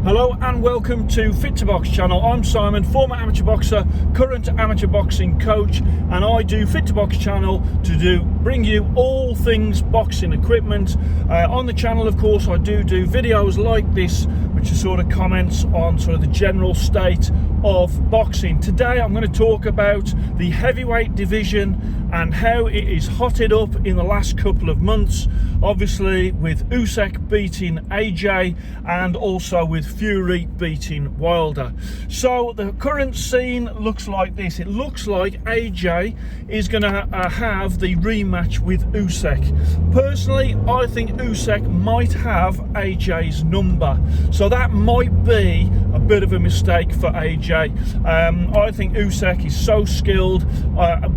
Hello and welcome to Fit to Box channel. I'm Simon, former amateur boxer, current amateur boxing coach, and I do Fit to Box channel to bring you all things boxing equipment. On the channel, of course, I do videos like this, which are sort of comments on sort of the general state of boxing. Today I'm going to talk about the heavyweight division and how it is hotted up in the last couple of months, obviously with Usyk beating AJ and also with Fury beating Wilder. So the current scene looks like this. It looks like AJ is going to have the rematch with Usyk. Personally, I think Usyk might have AJ's number, so that might be a bit of a mistake for AJ. I think Usyk is so skilled,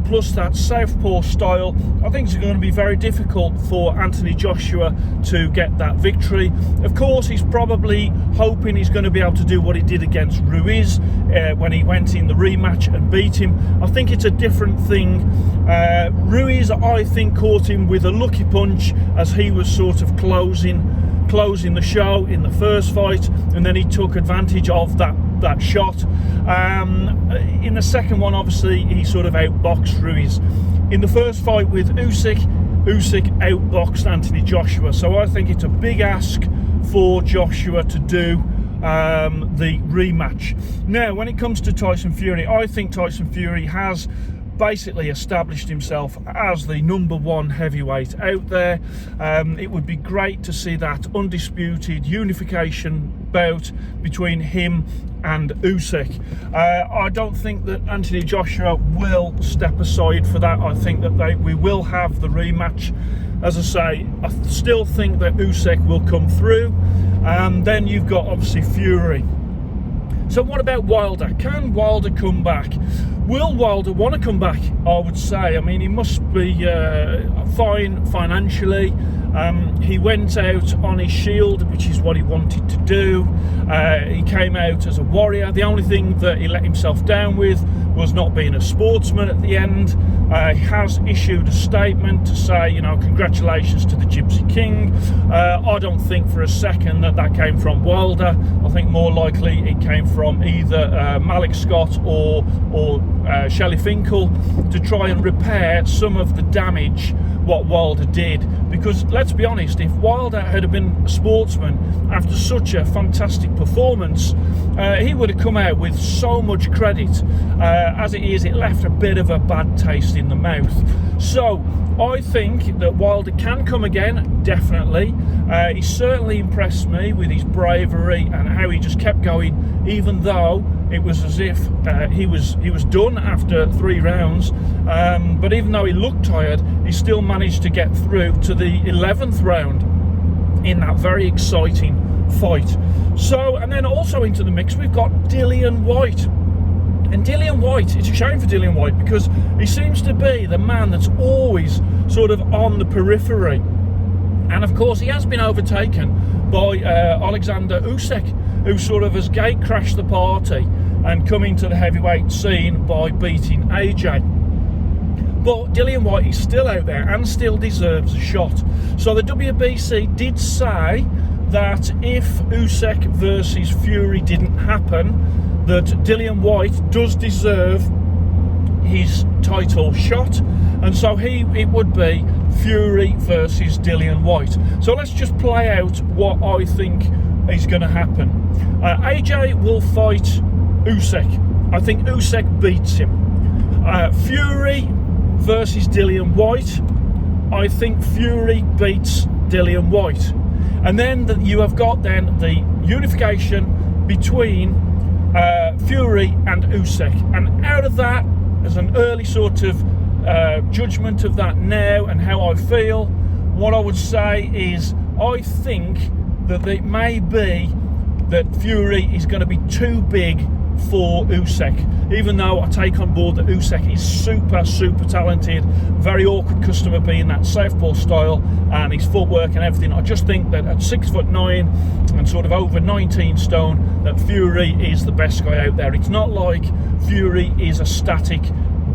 plus that southpaw style. I think it's going to be very difficult for Anthony Joshua to get that victory. Of course, he's probably hoping he's going to be able to do what he did against Ruiz when he went in the rematch and beat him. I think it's a different thing. Ruiz, I think, caught him with a lucky punch as he was sort of closing the show in the first fight, and then he took advantage of that shot. In the second one, obviously, he sort of outboxed Ruiz. In the first fight with Usyk outboxed Anthony Joshua. So I think it's a big ask for Joshua to do the rematch. Now, when it comes to Tyson Fury, I think Tyson Fury has basically established himself as the #1 heavyweight out there. It would be great to see that undisputed unification bout between him and Usyk. I don't think that Anthony Joshua will step aside for that. I think that we will have the rematch. As I say, I still think that Usyk will come through. Then you've got obviously Fury. So what about Wilder? Can Wilder come back? Will Wilder want to come back? I would say. I mean, he must be fine financially. He went out on his shield, which is what he wanted to do. He came out as a warrior. The only thing that he let himself down with was not being a sportsman at the end. He has issued a statement to say, you know, congratulations to the Gypsy King. I don't think for a second that came from Wilder. I think more likely it came from either Malik Scott or Shelley Finkel to try and repair some of the damage what Wilder did. Because let's be honest, if Wilder had been a sportsman after such a fantastic performance, he would have come out with so much credit. As it is, it left a bit of a bad taste in the mouth. So I think that Wilder can come again, definitely. He certainly impressed me with his bravery and how he just kept going, even though it was as if he was done after 3 rounds. But even though he looked tired, he still managed to get through to the 11th round in that very exciting fight. So, and then also into the mix, we've got Dillian Whyte. And Dillian Whyte, it's a shame for Dillian Whyte because he seems to be the man that's always sort of on the periphery. And of course, he has been overtaken by Alexander Usyk, who sort of has gate crashed the party and come into the heavyweight scene by beating AJ. But Dillian Whyte is still out there and still deserves a shot. So the WBC did say that if Usyk versus Fury didn't happen, that Dillian Whyte does deserve his title shot, and so it would be Fury versus Dillian Whyte. So let's just play out what I think is going to happen. AJ will fight Usyk. I think Usyk beats him. Fury versus Dillian Whyte. I think Fury beats Dillian Whyte. And then you have got then the unification between Fury and Usyk. And out of that, as an early sort of judgment of that now and how I feel, what I would say is I think that it may be that Fury is going to be too big for Usyk, even though I take on board that Usyk is super talented, very awkward customer being that southpaw style and his footwork and everything. I just think that at 6'9" and sort of over 19 stone, that Fury is the best guy out there. It's not like Fury is a static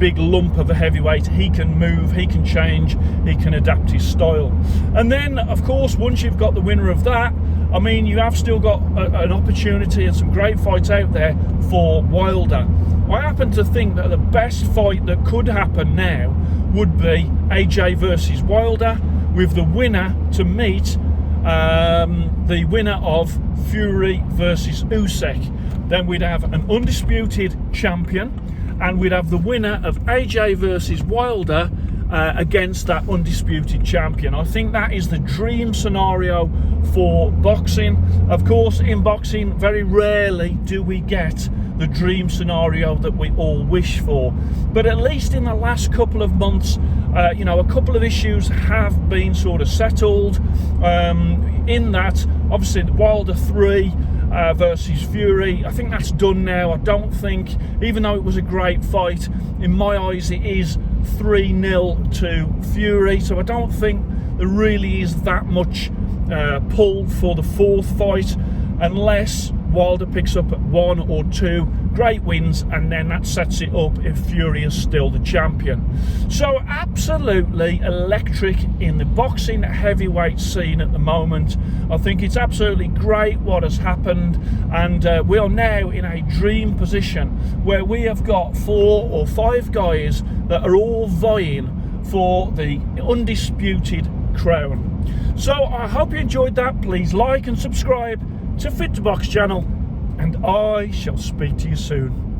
big lump of a heavyweight. He can move, he can change, he can adapt his style. And then of course, once you've got the winner of that, I mean, you have still got an opportunity and some great fights out there for Wilder. I happen to think that the best fight that could happen now would be AJ versus Wilder, with the winner to meet the winner of Fury versus Usyk. Then we'd have an undisputed champion, and we'd have the winner of AJ versus Wilder against that undisputed champion. I think that is the dream scenario for boxing. Of course, in boxing, very rarely do we get the dream scenario that we all wish for, but at least in the last couple of months, you know, a couple of issues have been sort of settled, in that obviously the Wilder 3 versus Fury, I think that's done now. I don't think, even though it was a great fight, in my eyes it is 3-0 to Fury, so I don't think there really is that much pull for the fourth fight, unless Wilder picks up 1 or 2 great wins, and then that sets it up if Fury is still the champion. So absolutely electric in the boxing heavyweight scene at the moment. I think it's absolutely great what has happened, and we are now in a dream position where we have got 4 or 5 guys that are all vying for the undisputed crown. So I hope you enjoyed that. Please like and subscribe to Fit to Box channel, and I shall speak to you soon.